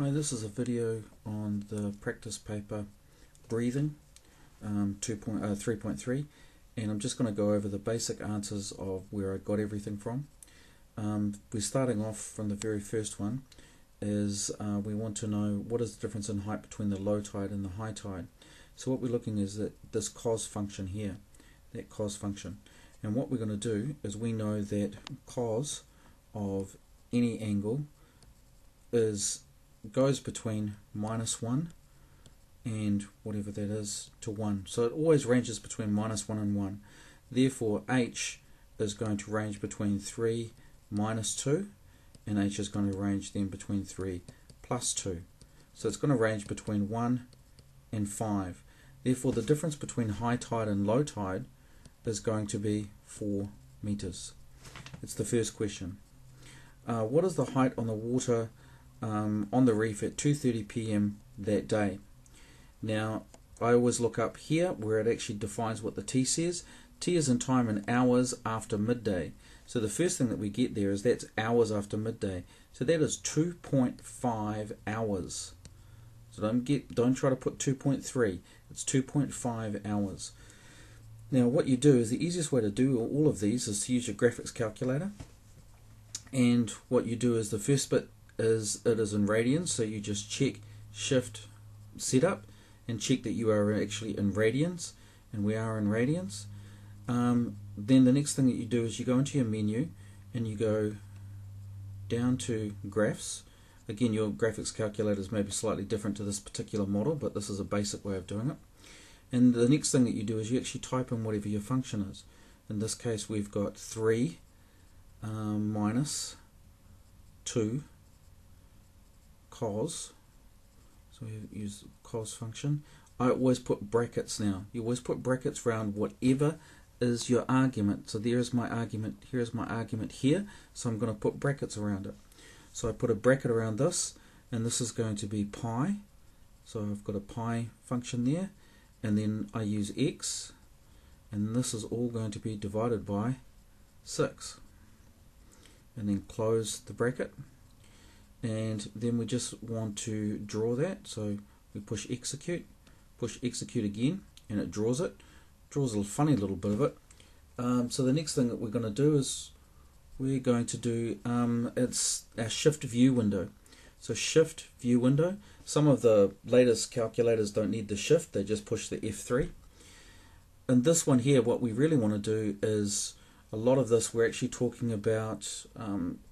Hi, this is a video on the practice paper Breathing 3.3, and I'm just going to go over the basic answers of where I got everything from. We're starting off from the very first one, is we want to know what is the difference in height between the low tide and the high tide. So what we're looking is that this cos function here, that cos function, and what we're going to do is we know that cos of any angle goes between -1 and whatever that is to 1. So it always ranges between -1 and 1. Therefore h is going to range between 3 minus 2, and h is going to range then between 3 plus 2. So it's going to range between 1 and 5. Therefore the difference between high tide and low tide is going to be 4 meters. It's the first question. What is the height on the water on the reef at 2:30 p.m. that day? Now I always look up here where it actually defines what the T says. T is in time in hours after midday. So the first thing that we get there is that's hours after midday. So that is 2.5 hours. So don't try to put 2.3. It's 2.5 hours. Now what you do is the easiest way to do all of these is to use your graphics calculator. And what you do is the first bit is it is in radians, so you just check shift setup and check that you are actually in radians, and we are in radians. Then the next thing that you do is you go into your menu and you go down to graphs. Again, your graphics calculators may be slightly different to this particular model, but this is a basic way of doing it. And the next thing that you do is you actually type in whatever your function is. In this case we've got 3 minus 2 cos, so we use cos function. I always put brackets now. You always put brackets around whatever is your argument. So there is my argument, here is my argument here, so I'm going to put brackets around it. So I put a bracket around this, and this is going to be pi, so I've got a pi function there, and then I use x, and this is all going to be divided by 6, and then close the bracket. And then we just want to draw that, so we push execute again, and it draws it. Draws a funny little bit of it. So the next thing that we're going to do is we're going to do it's our shift view window. So shift view window. Some of the latest calculators don't need the shift, they just push the F3. And this one here, what we really want to do is a lot of this we're actually talking about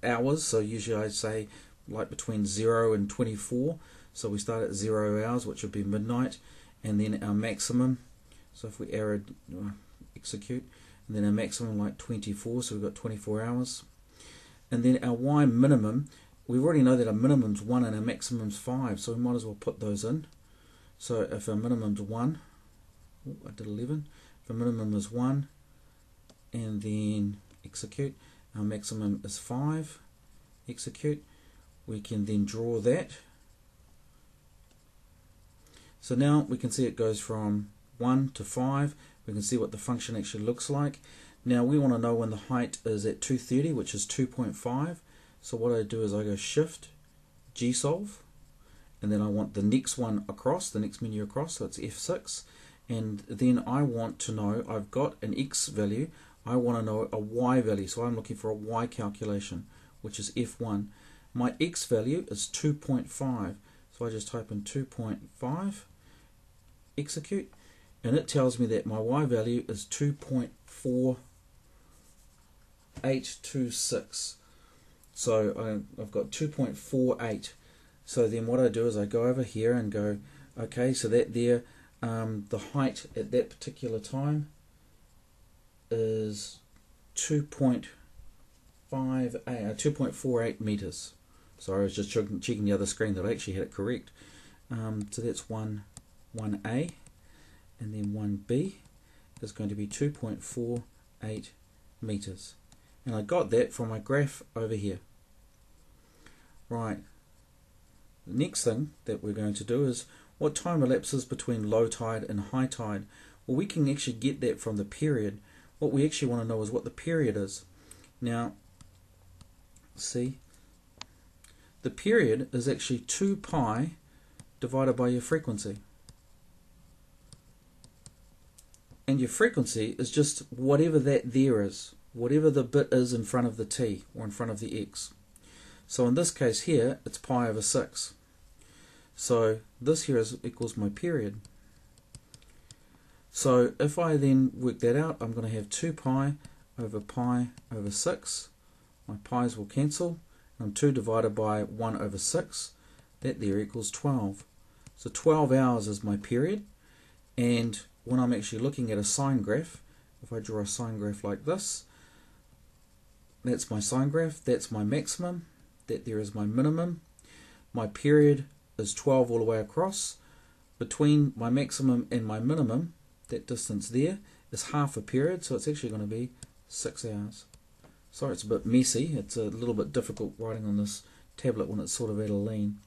hours. So usually I say like between 0 and 24, so we start at 0 hours, which would be midnight, and then our maximum, so if we execute, and then our maximum like 24, so we've got 24 hours, and then our y minimum, we already know that our minimum's 1 and our maximum's 5, so we might as well put those in. So if our minimum's 1, I did 11, if our minimum is 1, and then execute, our maximum is 5, execute, we can then draw that. So now we can see it goes from 1 to 5. We can see what the function actually looks like. Now we want to know when the height is at 230, which is 2.5. So what I do is I go shift G solve, and then I want the next one across, the next menu across, so it's F6. And then I want to know, I've got an X value, I want to know a Y value, so I'm looking for a Y calculation, which is F1. My X value is 2.5, so I just type in 2.5, execute, and it tells me that my Y value is 2.4826. So I've got 2.48. So then what I do is I go over here and go, okay, so that there, the height at that particular time is 2.48 meters. Sorry, I was just checking the other screen that I actually had it correct. So that's 1A, and then 1B is going to be 2.48 meters. And I got that from my graph over here. Right. The next thing that we're going to do is what time elapses between low tide and high tide. Well, we can actually get that from the period. What we actually want to know is what the period is. Now, see, the period is actually 2 pi divided by your frequency. And your frequency is just whatever that there is, whatever the bit is in front of the t or in front of the x. So in this case here, it's pi over 6. So this here equals my period. So if I then work that out, I'm going to have 2 pi over 6. My pi's will cancel. And 2 divided by 1 over 6. That there equals 12. So 12 hours is my period. And when I'm actually looking at a sine graph, if I draw a sine graph like this, that's my sine graph, that's my maximum, that there is my minimum. My period is 12 all the way across. Between my maximum and my minimum, that distance there is half a period, so it's actually going to be 6 hours. Sorry, it's a bit messy. It's a little bit difficult writing on this tablet when it's sort of at a lean.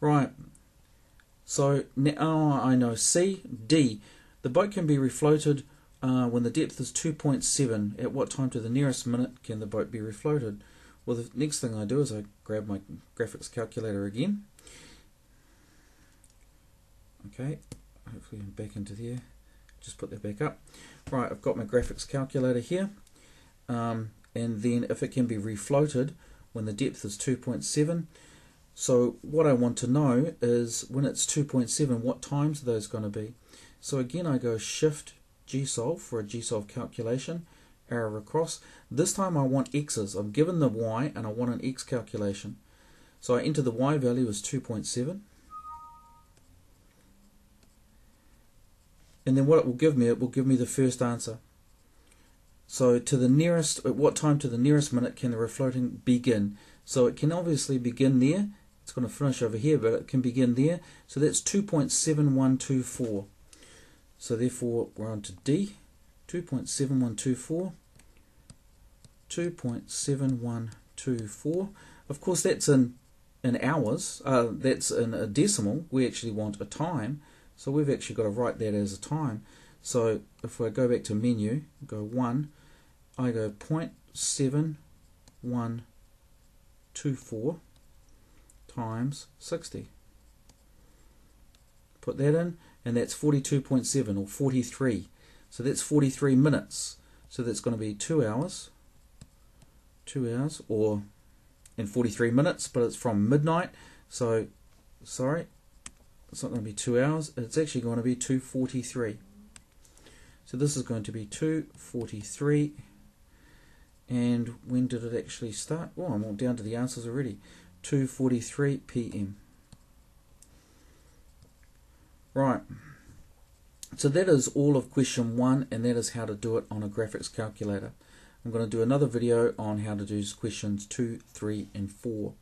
Right, so now I know C, D. The boat can be refloated when the depth is 2.7. At what time to the nearest minute can the boat be refloated? Well, the next thing I do is I grab my graphics calculator again. Okay, hopefully I'm back into there. Just put that back up. Right, I've got my graphics calculator here. And then if it can be refloated when the depth is 2.7. So what I want to know is when it's 2.7, what times are those going to be? So again, I go Shift Gsolve for a Gsolve calculation, arrow across. This time I want x's. I'm given the y and I want an x calculation. So I enter the y value as 2.7. And then what it will give me the first answer. So to the nearest, at what time to the nearest minute can the refloating begin? So it can obviously begin there. It's going to finish over here, but it can begin there. So that's 2.7124. So therefore we're on to D, 2.7124. 2.7124. Of course that's in hours. That's in a decimal. We actually want a time. So we've actually got to write that as a time. So if I go back to menu, go 1, I go 0.7124 times 60. Put that in, and that's 42.7 or 43. So that's 43 minutes. So that's going to be 2 hours. 2 hours, or in 43 minutes, but it's from midnight. So, sorry, it's not going to be 2 hours. It's actually going to be 2:43. So this is going to be 2:43. And when did it actually start? Oh, I'm all down to the answers already. 2:43 p.m. Right. So that is all of question 1, and that is how to do it on a graphics calculator. I'm going to do another video on how to do questions 2, 3, and 4.